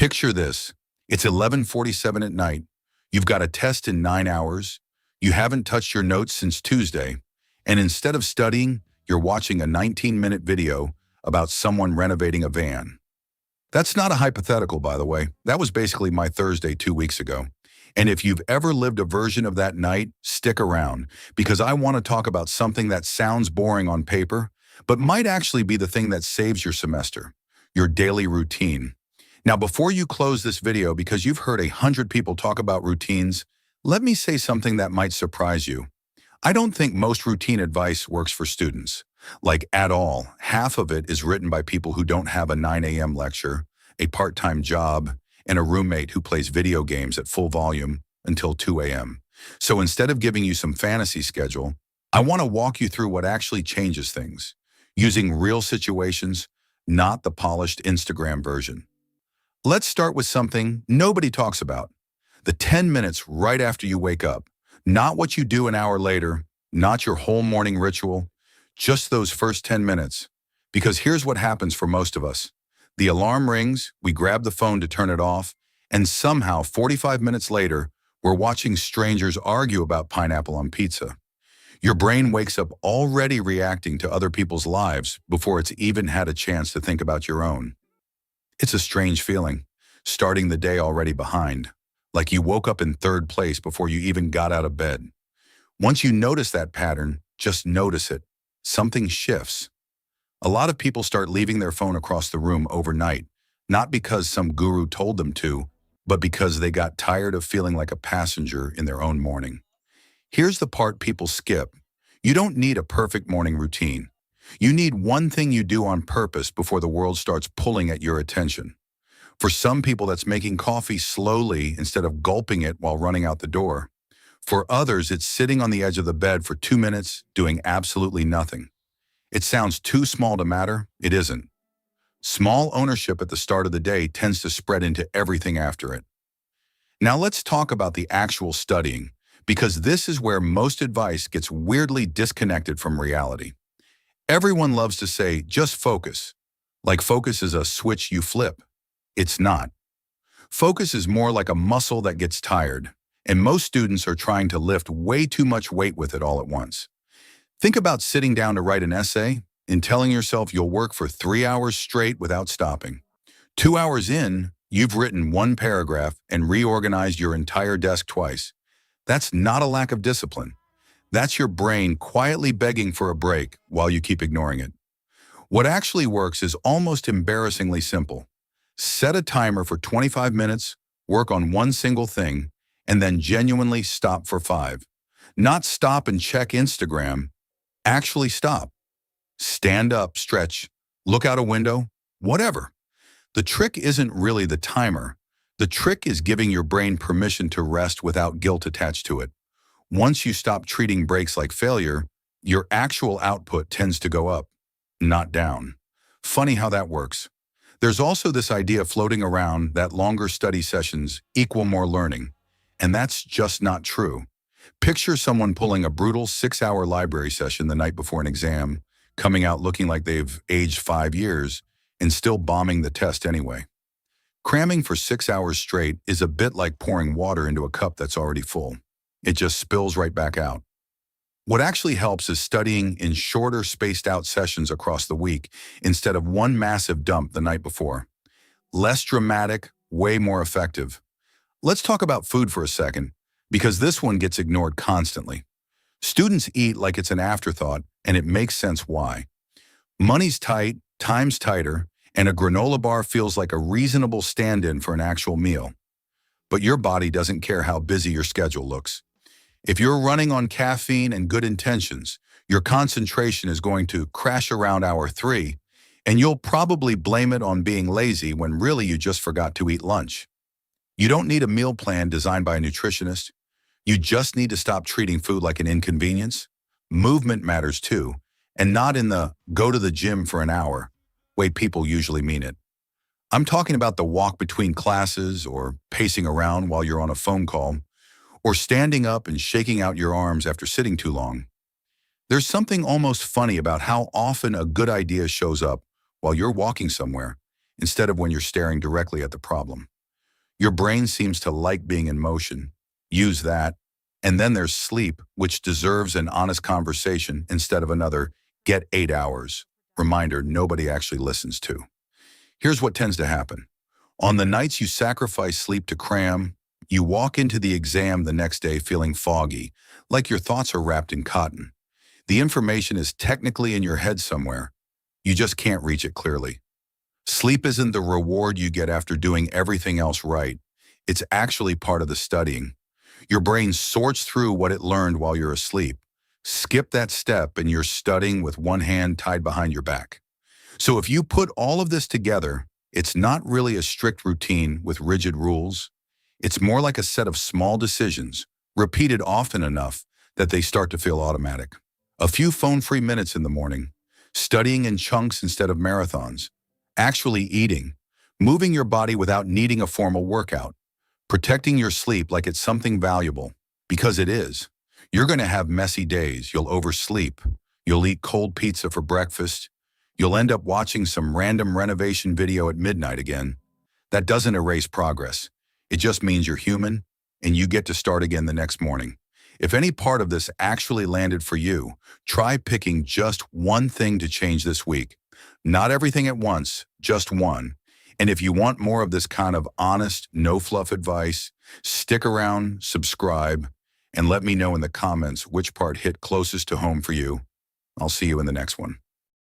Picture this. It's 11:47 at night. You've got a test in 9 hours. You haven't touched your notes since Tuesday. And instead of studying, you're watching a 19-minute video about someone renovating a van. That's not a hypothetical, by the way. That was basically my Thursday 2 weeks ago. And if you've ever lived a version of that night, stick around, because I want to talk about something that sounds boring on paper, but might actually be the thing that saves your semester, your daily routine. Now, before you close this video, because you've heard 100 people talk about routines, let me say something that might surprise you. I don't think most routine advice works for students. Like at all. Half of it is written by people who don't have a 9 a.m. lecture, a part-time job, and a roommate who plays video games at full volume until 2 a.m. So instead of giving you some fantasy schedule, I want to walk you through what actually changes things, using real situations, not the polished Instagram version. Let's start with something nobody talks about. The 10 minutes right after you wake up. Not what you do an hour later, not your whole morning ritual, just those first 10 minutes. Because here's what happens for most of us. The alarm rings, we grab the phone to turn it off, and somehow 45 minutes later, we're watching strangers argue about pineapple on pizza. Your brain wakes up already reacting to other people's lives before it's even had a chance to think about your own. It's a strange feeling, starting the day already behind, like you woke up in third place before you even got out of bed. Once you notice that pattern, just notice it. Something shifts. A lot of people start leaving their phone across the room overnight, not because some guru told them to, but because they got tired of feeling like a passenger in their own morning. Here's the part people skip. You don't need a perfect morning routine. You need one thing you do on purpose before the world starts pulling at your attention. For some people, that's making coffee slowly instead of gulping it while running out the door. For others, it's sitting on the edge of the bed for 2 minutes, doing absolutely nothing. It sounds too small to matter. It isn't. Small ownership at the start of the day tends to spread into everything after it. Now let's talk about the actual studying, because this is where most advice gets weirdly disconnected from reality. Everyone loves to say, just focus. Like focus is a switch you flip. It's not. Focus is more like a muscle that gets tired, and most students are trying to lift way too much weight with it all at once. Think about sitting down to write an essay and telling yourself you'll work for 3 hours straight without stopping. 2 hours in, you've written one paragraph and reorganized your entire desk twice. That's not a lack of discipline. That's your brain quietly begging for a break while you keep ignoring it. What actually works is almost embarrassingly simple. Set a timer for 25 minutes, work on one single thing, and then genuinely stop for 5. Not stop and check Instagram. Actually stop. Stand up, stretch, look out a window, whatever. The trick isn't really the timer. The trick is giving your brain permission to rest without guilt attached to it. Once you stop treating breaks like failure, your actual output tends to go up, not down. Funny how that works. There's also this idea floating around that longer study sessions equal more learning, and that's just not true. Picture someone pulling a brutal 6-hour library session the night before an exam, coming out looking like they've aged 5 years, and still bombing the test anyway. Cramming for 6 hours straight is a bit like pouring water into a cup that's already full. It just spills right back out. What actually helps is studying in shorter, spaced-out sessions across the week instead of one massive dump the night before. Less dramatic, way more effective. Let's talk about food for a second, because this one gets ignored constantly. Students eat like it's an afterthought, and it makes sense why. Money's tight, time's tighter, and a granola bar feels like a reasonable stand-in for an actual meal. But your body doesn't care how busy your schedule looks. If you're running on caffeine and good intentions, your concentration is going to crash around hour 3, and you'll probably blame it on being lazy when really you just forgot to eat lunch. You don't need a meal plan designed by a nutritionist. You just need to stop treating food like an inconvenience. Movement matters too, and not in the go to the gym for an hour way people usually mean it. I'm talking about the walk between classes, or pacing around while you're on a phone call, or standing up and shaking out your arms after sitting too long. There's something almost funny about how often a good idea shows up while you're walking somewhere, instead of when you're staring directly at the problem. Your brain seems to like being in motion. Use that. And then there's sleep, which deserves an honest conversation instead of another, get 8 hours. Reminder, nobody actually listens to. Here's what tends to happen. On the nights you sacrifice sleep to cram, you walk into the exam the next day feeling foggy, like your thoughts are wrapped in cotton. The information is technically in your head somewhere. You just can't reach it clearly. Sleep isn't the reward you get after doing everything else right. It's actually part of the studying. Your brain sorts through what it learned while you're asleep. Skip that step and you're studying with one hand tied behind your back. So if you put all of this together, it's not really a strict routine with rigid rules. It's more like a set of small decisions, repeated often enough that they start to feel automatic. A few phone-free minutes in the morning, studying in chunks instead of marathons, actually eating, moving your body without needing a formal workout, protecting your sleep like it's something valuable, because it is. You're going to have messy days. You'll oversleep. You'll eat cold pizza for breakfast. You'll end up watching some random renovation video at midnight again. That doesn't erase progress. It just means you're human, and you get to start again the next morning. If any part of this actually landed for you, try picking just one thing to change this week. Not everything at once, just one. And if you want more of this kind of honest, no-fluff advice, stick around, subscribe, and let me know in the comments which part hit closest to home for you. I'll see you in the next one.